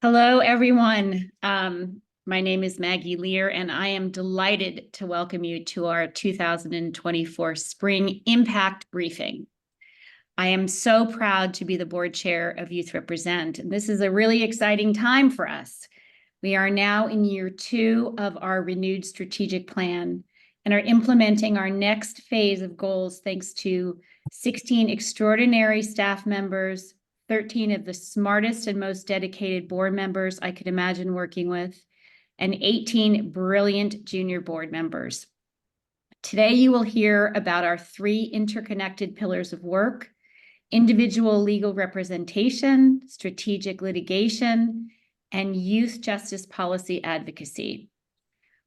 Hello, everyone. My name is Maggie Lear, and I am delighted to welcome you to our 2024 Spring Impact Briefing. I am so proud to be the board chair of Youth Represent, and this is a really exciting time for us. We are now in year 2 of our renewed strategic plan and are implementing our next phase of goals thanks to 16 extraordinary staff members, 13 of the smartest and most dedicated board members I could imagine working with, and 18 brilliant junior board members. Today, you will hear about our 3 interconnected pillars of work: individual legal representation, strategic litigation, and youth justice policy advocacy.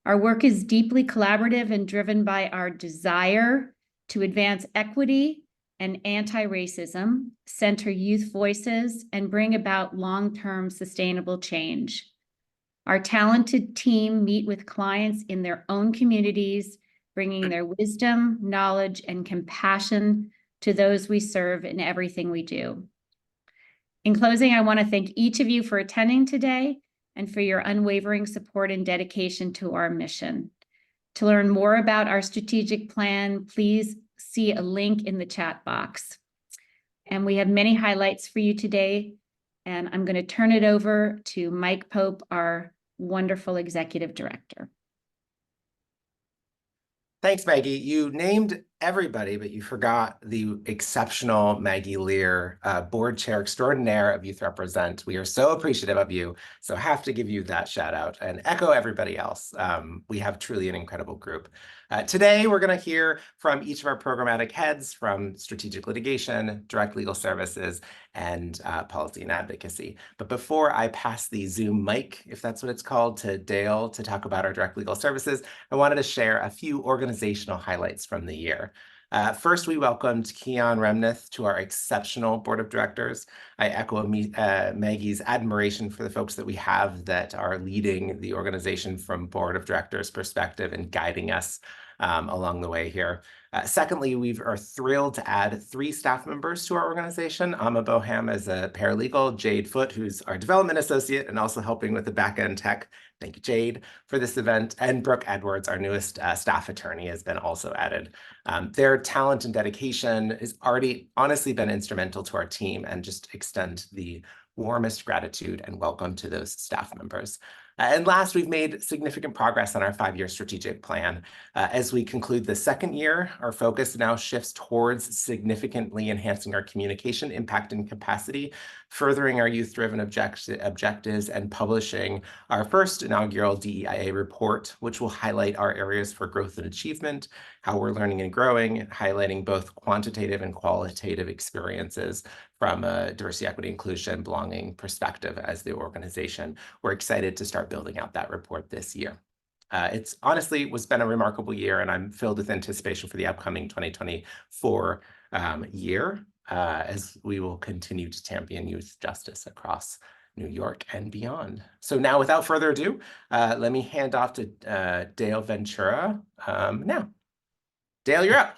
Our work is deeply collaborative and driven by our desire to advance equity and anti-racism, center youth voices, and bring about long-term sustainable change. Our talented team meet with clients in their own communities, bringing their wisdom, knowledge, and compassion to those we serve in everything we do. In closing, I want to thank each of you for attending today and for your unwavering support and dedication to our mission. To learn more about our strategic plan, please see a link in the chat box. And we have many highlights for you today, and I'm going to turn it over to Mike Pope, our wonderful executive director. Thanks, Maggie. You named everybody, but you forgot the exceptional Maggie Lear, board chair extraordinaire of Youth Represent. We are so appreciative of you, so have to give you that shout out and echo everybody else. We have truly an incredible group. Today, we're going to hear from each of our programmatic heads from strategic litigation, direct legal services, and policy and advocacy. But before I pass the Zoom mic, if that's what it's called, to Dale to talk about our direct legal services, I wanted to share a few organizational highlights from the year. First, we welcomed Keon Remnith to our exceptional board of directors. I echo Maggie's admiration for the folks that we have that are leading the organization from board of directors perspective and guiding us along the way here. Secondly, we are thrilled to add 3 staff members to our organization. Amma Boham as a paralegal, Jade Foote, who's our development associate and also helping with the back-end tech. Thank you, Jade, for this event. And Brooke Edwards, our newest staff attorney, has been also added. Their talent and dedication has already honestly been instrumental to our team, and just extend the warmest gratitude and welcome to those staff members. And last, we've made significant progress on our 5-year strategic plan. As we conclude the second year, our focus now shifts towards significantly enhancing our communication impact and capacity, furthering our youth-driven objectives, and publishing our first inaugural DEIA report, which will highlight our areas for growth and achievement, how we're learning and growing, highlighting both quantitative and qualitative experiences from a diversity, equity, inclusion, belonging perspective as the organization. We're excited to start building out that report this year. It's honestly been a remarkable year, and I'm filled with anticipation for the upcoming 2024 year, as we will continue to champion youth justice across New York and beyond. So now, without further ado, let me hand off to Dale Ventura now. Dale, you're up.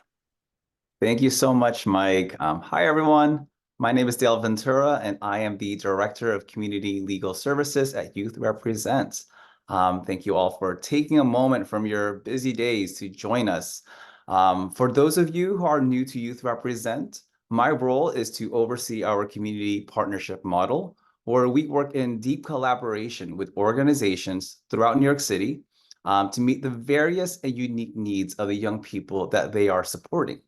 Thank you so much, Mike. Hi, everyone. My name is Dale Ventura, and I am the Director of Community Legal Services at Youth Represent. Thank you all for taking a moment from your busy days to join us. For those of you who are new to Youth Represent, my role is to oversee our community partnership model, where we work in deep collaboration with organizations throughout New York City to meet the various and unique needs of the young people that they are supporting.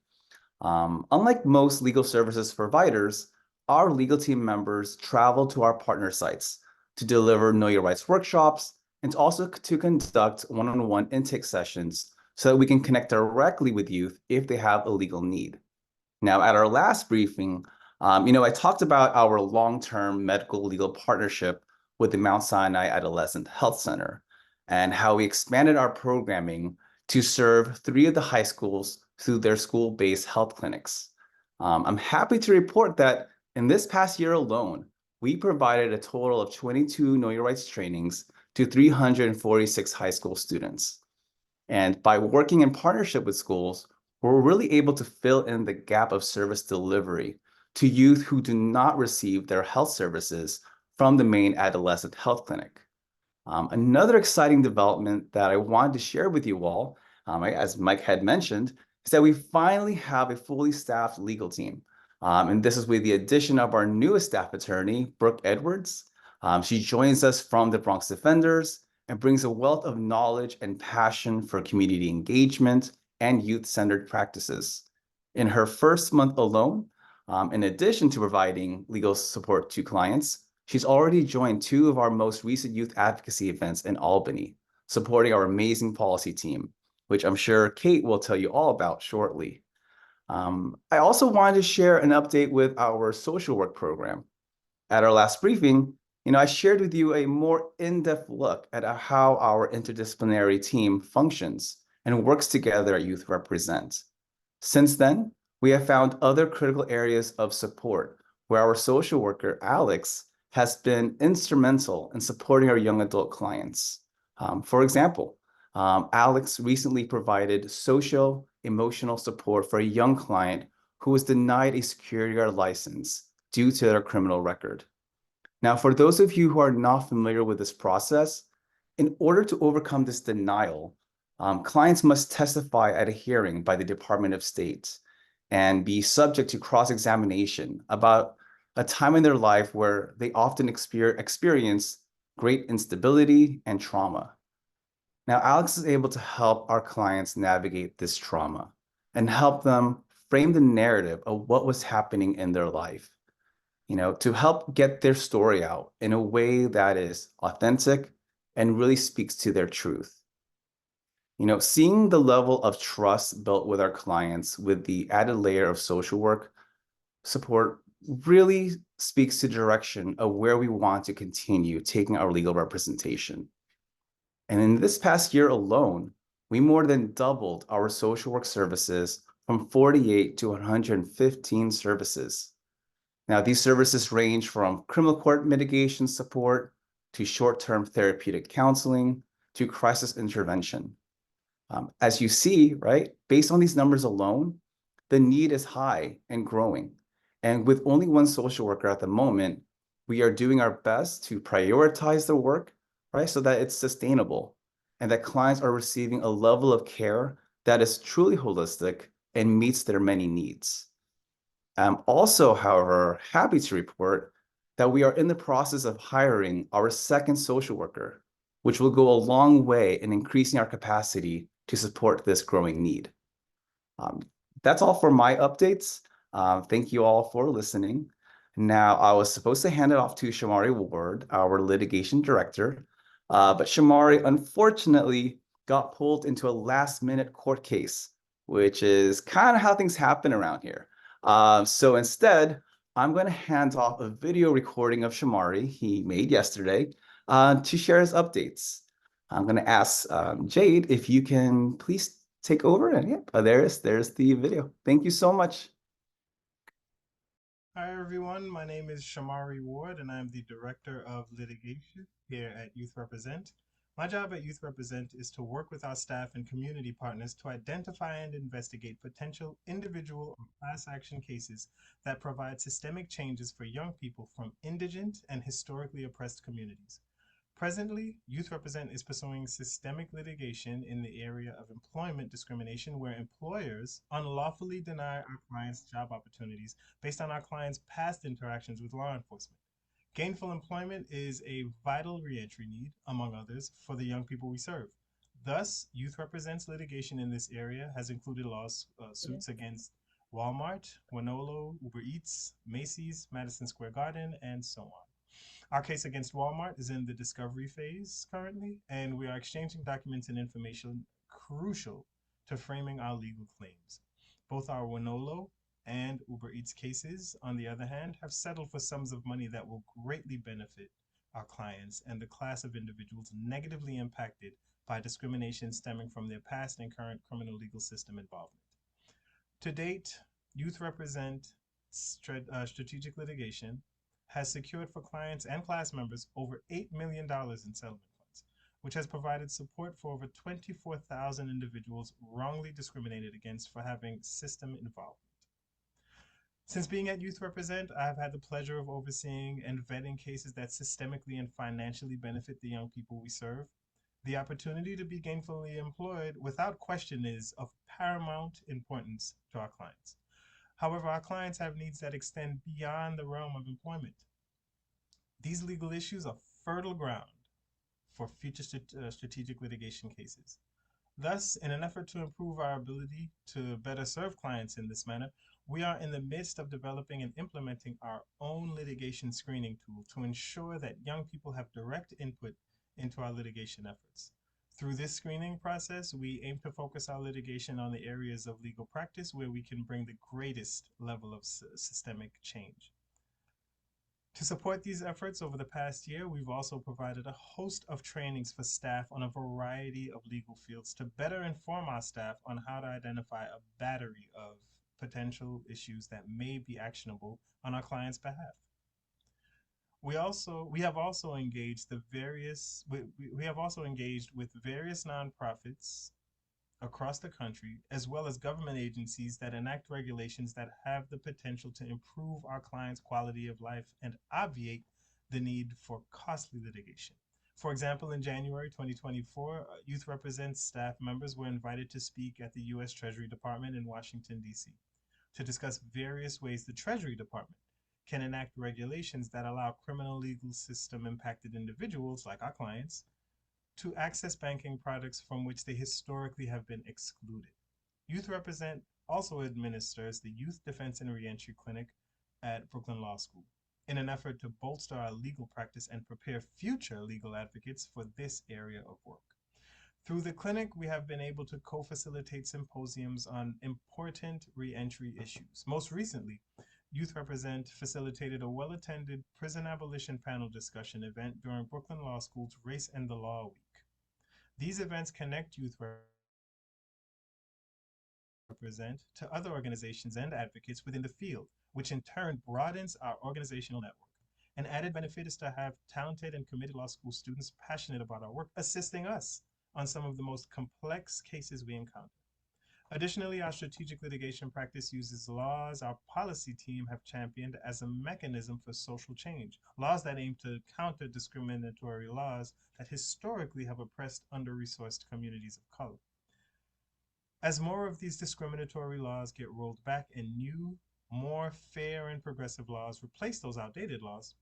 Unlike most legal services providers, our legal team members travel to our partner sites to deliver Know Your Rights workshops and also to conduct one-on-one intake sessions so that we can connect directly with youth if they have a legal need. Now, at our last briefing, I talked about our long-term medical legal partnership with the Mount Sinai Adolescent Health Center and how we expanded our programming to serve 3 of the high schools through their school-based health clinics. I'm happy to report that in this past year alone, we provided a total of 22 Know Your Rights trainings to 346 high school students. And by working in partnership with schools, we're really able to fill in the gap of service delivery to youth who do not receive their health services from the Maine Adolescent Health Clinic. Another exciting development that I wanted to share with you all, as Mike had mentioned, is that we finally have a fully staffed legal team. And this is with the addition of our newest staff attorney, Brooke Edwards. She joins us from the Bronx Defenders and brings a wealth of knowledge and passion for community engagement and youth-centered practices. In her first month alone, in addition to providing legal support to clients, she's already joined 2 of our most recent youth advocacy events in Albany, supporting our amazing policy team, which I'm sure Kate will tell you all about shortly. I also wanted to share an update with our social work program. At our last briefing, I shared with you a more in-depth look at how our interdisciplinary team functions and works together at Youth Represent. Since then, we have found other critical areas of support where our social worker, Alex, has been instrumental in supporting our young adult clients. For example, Alex recently provided social emotional support for a young client who was denied a security guard license due to their criminal record. Now, for those of you who are not familiar with this process, in order to overcome this denial, clients must testify at a hearing by the Department of State and be subject to cross-examination about a time in their life where they often experience great instability and trauma. Now, Alex is able to help our clients navigate this trauma and help them frame the narrative of what was happening in their life, to help get their story out in a way that is authentic and really speaks to their truth. Seeing the level of trust built with our clients with the added layer of social work support really speaks to the direction of where we want to continue taking our legal representation. And in this past year alone, we more than doubled our social work services from 48 to 115 services. Now, these services range from criminal court mitigation support to short-term therapeutic counseling to crisis intervention. As you see, right, based on these numbers alone, the need is high and growing. And with only one social worker at the moment, we are doing our best to prioritize the work, right, so that it's sustainable and that clients are receiving a level of care that is truly holistic and meets their many needs. I'm also, however, happy to report that we are in the process of hiring our second social worker, which will go a long way in increasing our capacity to support this growing need. That's all for my updates. Thank you all for listening. Now, I was supposed to hand it off to Shamari Ward, our litigation director, but Shamari unfortunately got pulled into a last-minute court case, which is kind of how things happen around here. So instead, I'm going to hand off a video recording of Shamari he made yesterday to share his updates. I'm going to ask Jade if you can please take over. And yep, there's the video. Thank you so much. Hi everyone, my name is Shamari Ward and I'm the Director of Litigation here at Youth Represent. My job at Youth Represent is to work with our staff and community partners to identify and investigate potential individual or class action cases that provide systemic changes for young people from indigent and historically oppressed communities. Presently, Youth Represent is pursuing systemic litigation in the area of employment discrimination where employers unlawfully deny our clients job opportunities based on our clients' past interactions with law enforcement. Gainful employment is a vital reentry need, among others, for the young people we serve. Thus, Youth Represent's litigation in this area has included lawsuits against Walmart, Winolo, Uber Eats, Macy's, Madison Square Garden, and so on. Our case against Walmart is in the discovery phase currently, and we are exchanging documents and information crucial to framing our legal claims. Both our Winolo and Uber Eats cases, on the other hand, have settled for sums of money that will greatly benefit our clients and the class of individuals negatively impacted by discrimination stemming from their past and current criminal legal system involvement. To date, Youth Represent strategic litigation has secured for clients and class members over $8 million in settlement funds, which has provided support for over 24,000 individuals wrongly discriminated against for having system involvement. Since being at Youth Represent, I've had the pleasure of overseeing and vetting cases that systemically and financially benefit the young people we serve. The opportunity to be gainfully employed, without question, is of paramount importance to our clients. However, our clients have needs that extend beyond the realm of employment. These legal issues are fertile ground for future strategic litigation cases. Thus, in an effort to improve our ability to better serve clients in this manner, we are in the midst of developing and implementing our own litigation screening tool to ensure that young people have direct input into our litigation efforts. Through this screening process, we aim to focus our litigation on the areas of legal practice where we can bring the greatest level of systemic change. To support these efforts over the past year, we've also provided a host of trainings for staff on a variety of legal fields to better inform our staff on how to identify a battery of potential issues that may be actionable on our clients' behalf. We have also engaged with various nonprofits across the country, as well as government agencies that enact regulations that have the potential to improve our clients' quality of life and obviate the need for costly litigation. For example, in January 2024, Youth Represent staff members were invited to speak at the U.S. Treasury Department in Washington, D.C. to discuss various ways the Treasury Department can enact regulations that allow criminal legal system impacted individuals, like our clients, to access banking products from which they historically have been excluded. Youth Represent also administers the Youth Defense and Reentry Clinic at Brooklyn Law School in an effort to bolster our legal practice and prepare future legal advocates for this area of work. Through the clinic, we have been able to co-facilitate symposiums on important reentry issues. Most recently, Youth Represent facilitated a well-attended prison abolition panel discussion event during Brooklyn Law School's Race and the Law Week. These events connect Youth Represent to other organizations and advocates within the field, which in turn broadens our organizational network. An added benefit is to have talented and committed law school students passionate about our work assisting us on some of the most complex cases we encounter. Additionally, our strategic litigation practice uses laws our policy team have championed as a mechanism for social change, laws that aim to counter discriminatory laws that historically have oppressed under-resourced communities of color. As more of these discriminatory laws get rolled back and new, more fair and progressive laws replace those outdated laws,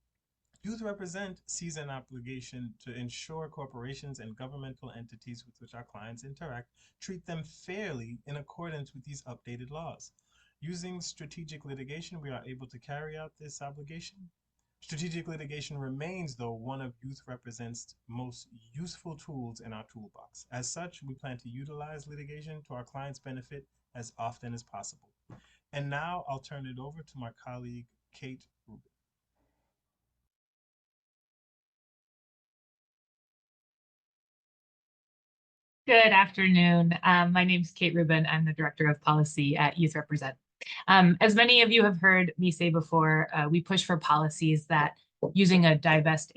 Youth Represent sees an obligation to ensure corporations and governmental entities with which our clients interact treat them fairly in accordance with these updated laws. Using strategic litigation, we are able to carry out this obligation. Strategic litigation remains, though, one of Youth Represent's most useful tools in our toolbox. As such, we plan to utilize litigation to our clients' benefit as often as possible. And now I'll turn it over to my colleague, Kate Rubin. Good afternoon. My name is Kate Rubin. I'm the Director of Policy at Youth Represent. As many of you have heard me say before, we push for policies that, using a divest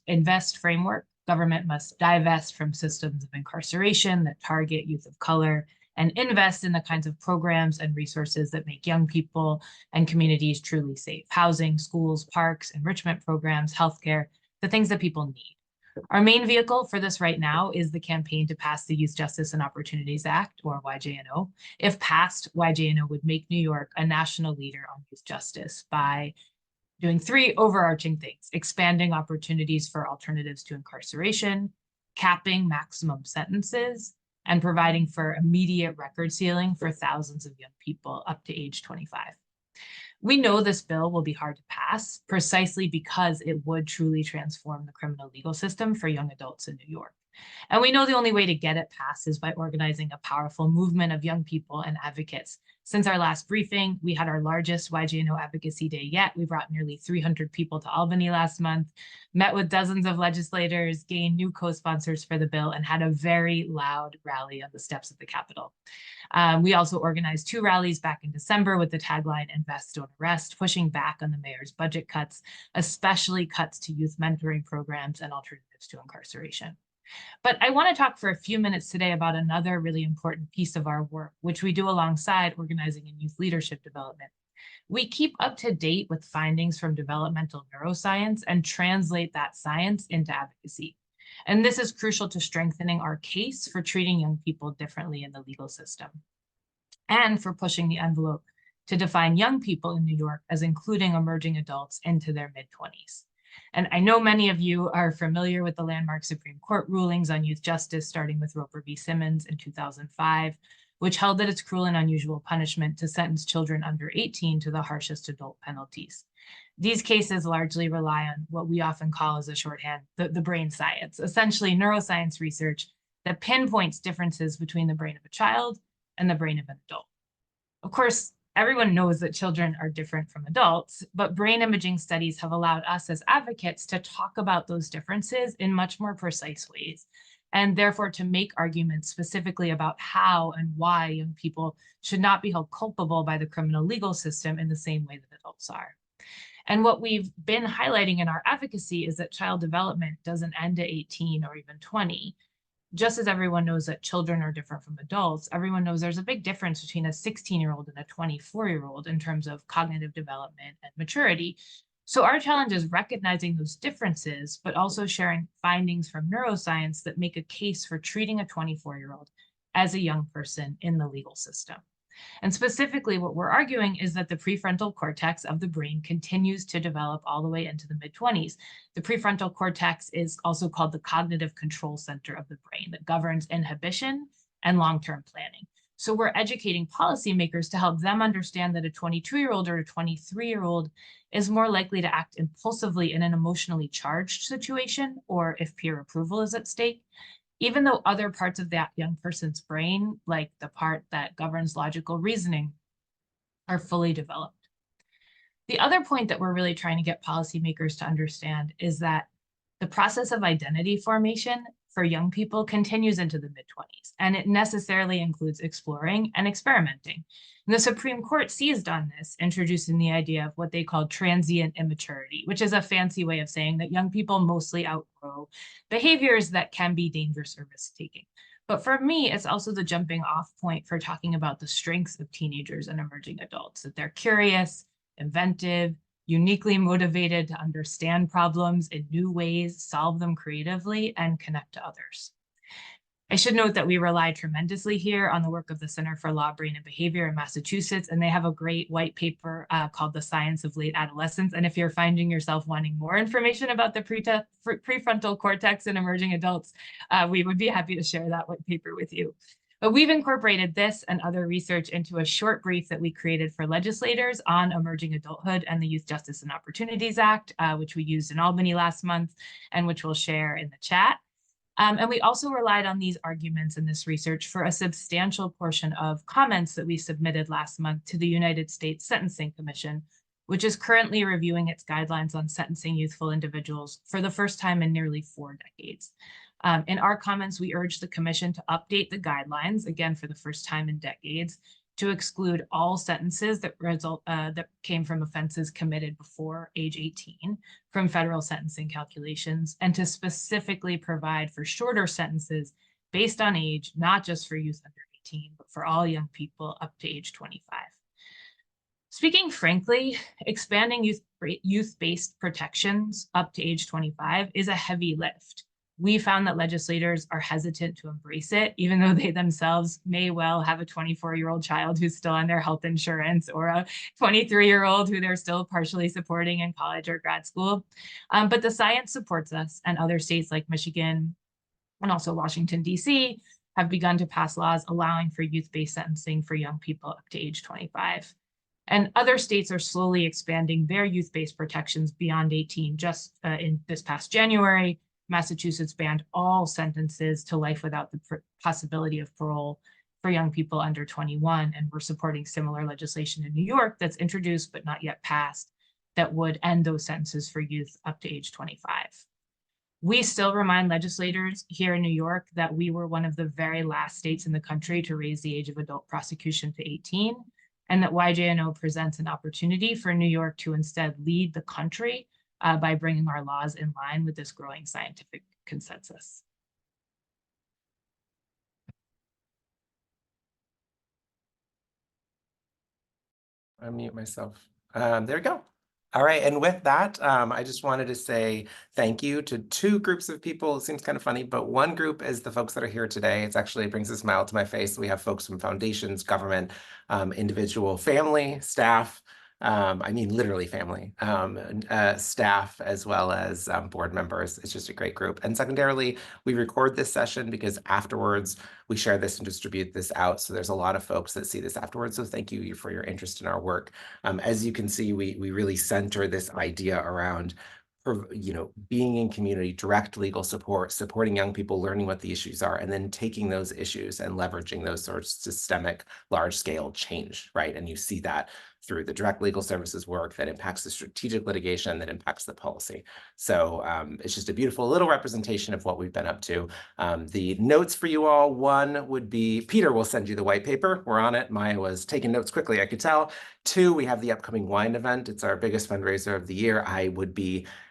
invest framework, government must divest from systems of incarceration that target youth of color and invest in the kinds of programs and resources that make young people and communities truly safe: housing, schools, parks, enrichment programs, healthcare, the things that people need. Our main vehicle for this right now is the campaign to pass the Youth Justice and Opportunities Act, or YJNO. If passed, YJNO would make New York a national leader on youth justice by doing three overarching things: expanding opportunities for alternatives to incarceration, capping maximum sentences, and providing for immediate record sealing for thousands of young people up to age 25. We know this bill will be hard to pass precisely because it would truly transform the criminal legal system for young adults in New York. And we know the only way to get it passed is by organizing a powerful movement of young people and advocates. Since our last briefing, we had our largest YJNO Advocacy Day yet. We brought nearly 300 people to Albany last month, met with dozens of legislators, gained new co-sponsors for the bill, and had a very loud rally on the steps of the Capitol. We also organized 2 rallies back in December with the tagline "Invest, Don't Arrest," pushing back on the mayor's budget cuts, especially cuts to youth mentoring programs and alternatives to incarceration. But I want to talk for a few minutes today about another really important piece of our work, which we do alongside organizing and youth leadership development, We keep up to date with findings from developmental neuroscience and translate that science into advocacy. And this is crucial to strengthening our case for treating young people differently in the legal system, and for pushing the envelope to define young people in New York as including emerging adults into their mid-20s. And I know many of you are familiar with the landmark Supreme Court rulings on youth justice, starting with Roper v. Simmons in 2005, which held that it's cruel and unusual punishment to sentence children under 18 to the harshest adult penalties. These cases largely rely on what we often call as a shorthand, the brain science, essentially neuroscience research that pinpoints differences between the brain of a child and the brain of an adult. Of course, everyone knows that children are different from adults, but brain imaging studies have allowed us as advocates to talk about those differences in much more precise ways, and therefore to make arguments specifically about how and why young people should not be held culpable by the criminal legal system in the same way that adults are. And what we've been highlighting in our advocacy is that child development doesn't end at 18 or even 20. Just as everyone knows that children are different from adults, everyone knows there's a big difference between a 16-year-old and a 24-year-old in terms of cognitive development and maturity. So our challenge is recognizing those differences, but also sharing findings from neuroscience that make a case for treating a 24-year-old as a young person in the legal system. And specifically, what we're arguing is that the prefrontal cortex of the brain continues to develop all the way into the mid-20s. The prefrontal cortex is also called the cognitive control center of the brain that governs inhibition and long-term planning. So we're educating policymakers to help them understand that a 22-year-old or a 23-year-old is more likely to act impulsively in an emotionally charged situation, or if peer approval is at stake, even though other parts of that young person's brain, like the part that governs logical reasoning, are fully developed. The other point that we're really trying to get policymakers to understand is that the process of identity formation for young people continues into the mid-20s, and it necessarily includes exploring and experimenting. And the Supreme Court seized on this, introducing the idea of what they call transient immaturity, which is a fancy way of saying that young people mostly outgrow behaviors that can be dangerous or risk-taking. But for me, it's also the jumping off point for talking about the strengths of teenagers and emerging adults, that they're curious, inventive, uniquely motivated to understand problems in new ways, solve them creatively, and connect to others. I should note that we rely tremendously here on the work of the Center for Law, Brain, and Behavior in Massachusetts, and they have a great white paper called The Science of Late Adolescence. And if you're finding yourself wanting more information about the prefrontal cortex in emerging adults, we would be happy to share that white paper with you. But we've incorporated this and other research into a short brief that we created for legislators on emerging adulthood and the Youth Justice and Opportunities Act, which we used in Albany last month and which we'll share in the chat. And we also relied on these arguments in this research for a substantial portion of comments that we submitted last month to the United States Sentencing Commission, which is currently reviewing its guidelines on sentencing youthful individuals for the first time in nearly 4 decades. In our comments, we urged the commission to update the guidelines, again, for the first time in decades, to exclude all sentences that came from offenses committed before age 18 from federal sentencing calculations, and to specifically provide for shorter sentences based on age, not just for youth under 18, but for all young people up to age 25. Speaking frankly, expanding youth-based protections up to age 25 is a heavy lift. We found that legislators are hesitant to embrace it, even though they themselves may well have a 24-year-old child who's still on their health insurance, or a 23-year-old who they're still partially supporting in college or grad school. But the science supports us, and other states like Michigan and also Washington, D.C. have begun to pass laws allowing for youth-based sentencing for young people up to age 25. And other states are slowly expanding their youth-based protections beyond 18. Just in this past January, Massachusetts banned all sentences to life without the possibility of parole for young people under 21, and we're supporting similar legislation in New York that's introduced but not yet passed that would end those sentences for youth up to age 25. We still remind legislators here in New York that we were one of the very last states in the country to raise the age of adult prosecution to 18, and that YJNO presents an opportunity for New York to instead lead the country by bringing our laws in line with this growing scientific consensus. unmute myself. There we go. All right, and with that, I just wanted to say thank you to two groups of people. It seems kind of funny, but one group is the folks that are here today. It's actually brings a smile to my face. We have folks from foundations, government, individual, family, staff. I mean, literally family, staff, as well as board members. It's just a great group. And secondarily, we record this session because afterwards we share this and distribute this out. So there's a lot of folks that see this afterwards. So thank you for your interest in our work. As you can see, we really center this idea around being in community, direct legal support, supporting young people, learning what the issues are, and then taking those issues and leveraging those sorts of systemic, large-scale change, right? And you see that through the direct legal services work that impacts the strategic litigation that impacts the policy. So it's just a beautiful little representation of what we've been up to. The notes for you all, one would be, Peter will send you the white paper. We're on it. Maya was taking notes quickly, I could tell. 2, we have the upcoming wine event. It's our biggest fundraiser of the year.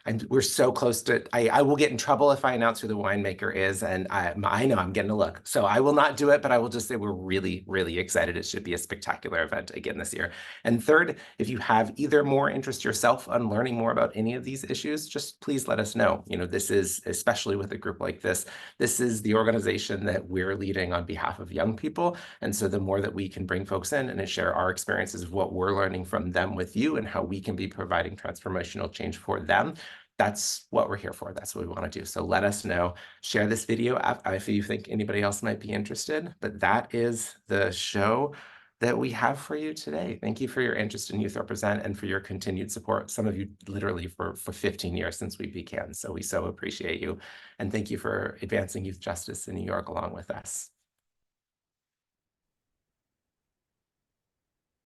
And we're so close to, I will get in trouble if I announce who the winemaker is, and I know I'm getting a look. So I will not do it, but I will just say we're really, really excited. It should be a spectacular event again this year. And third, if you have either more interest yourself on learning more about any of these issues, just please let us know. This is, especially with a group like this is the organization that we're leading on behalf of young people. And so the more that we can bring folks in and share our experiences of what we're learning from them with you and how we can be providing transformational change for them, that's what we're here for. That's what we want to do. So let us know. Share this video if you think anybody else might be interested. But that is the show that we have for you today. Thank you for your interest in Youth Represent and for your continued support. Some of you literally for 15 years since we began. So we so appreciate you. And thank you for advancing youth justice in New York along with us.